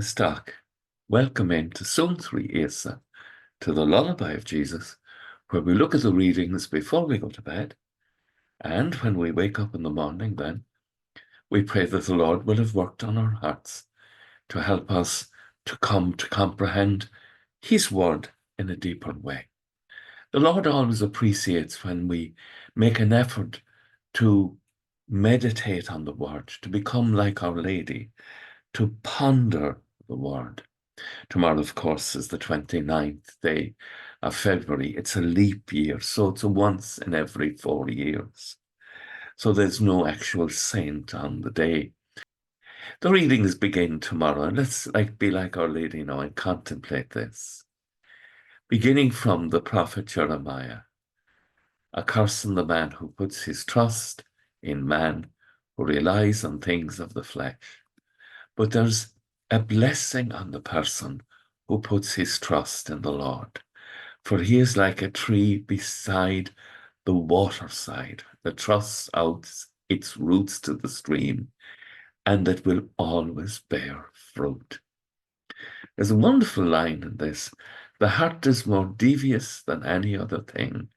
Stock. Welcome into Suantraí Íosa, to the Lullaby of Jesus, where we look at the readings before we go to bed, and when we wake up in the morning, then we pray that the Lord will have worked on our hearts to help us to come to comprehend His word in a deeper way. The Lord always appreciates when we make an effort to meditate on the word, to become like Our Lady, to ponder the word. Tomorrow, of course, is the 29th day of February. It's a leap year, so it's a once in every 4 years. So there's no actual saint on the day. The readings begin tomorrow, and let's be like Our Lady now and contemplate this. Beginning from the prophet Jeremiah, "Accursed the man who puts his trust in man, who relies on things of the flesh. But there's a blessing on the person who puts his trust in the Lord. For he is like a tree beside the waterside that trusts out its roots to the stream, and that will always bear fruit." There's a wonderful line in this. "The heart is more devious than any other thing,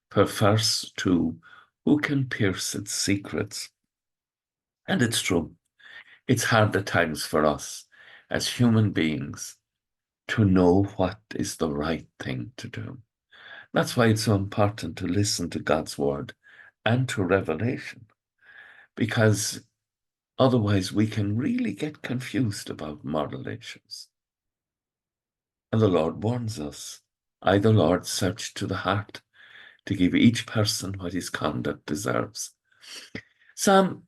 perverse too, who can pierce its secrets?" And it's true. It's hard at times for us as human beings to know what is the right thing to do. That's why it's so important to listen to God's word and to revelation, because otherwise we can really get confused about moral issues. And the Lord warns us, "I, the Lord, search to the heart to give each person what his conduct deserves." Psalm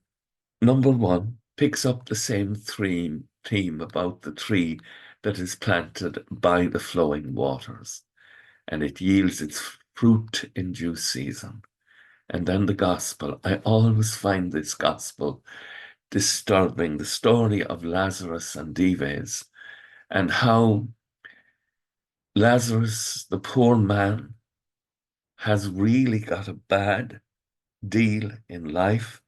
number 1 picks up the same theme about the tree that is planted by the flowing waters, and it yields its fruit in due season. And then the gospel. I always find this gospel disturbing, the story of Lazarus and Dives, and how Lazarus, the poor man, has really got a bad deal in life,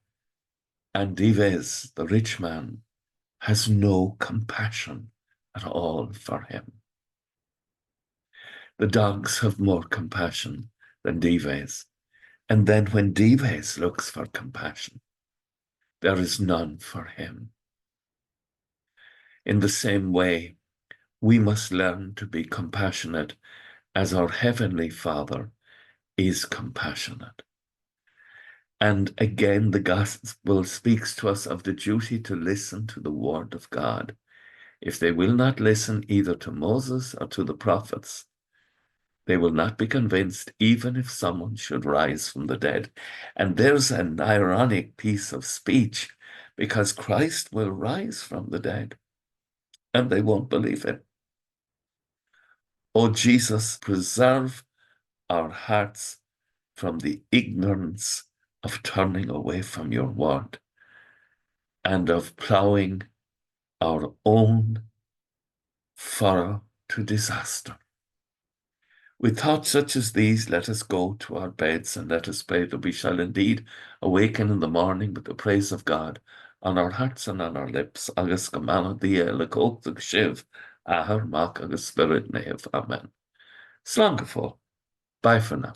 and Dives, the rich man, has no compassion at all for him. The dogs have more compassion than Dives. And then when Dives looks for compassion, there is none for him. In the same way, we must learn to be compassionate as our Heavenly Father is compassionate. And again, the Gospel speaks to us of the duty to listen to the word of God. If they will not listen either to Moses or to the prophets, they will not be convinced, even if someone should rise from the dead. And there's an ironic piece of speech, because Christ will rise from the dead, and they won't believe it. Oh, Jesus, preserve our hearts from the ignorance of turning away from your word and of ploughing our own furrow to disaster. With thoughts such as these, let us go to our beds, and let us pray that we shall indeed awaken in the morning with the praise of God on our hearts and on our lips. Agus go maith dia le cóchtach sibh ahar mac agus spirit neve. Amen. Slán go fóill. Bye for now.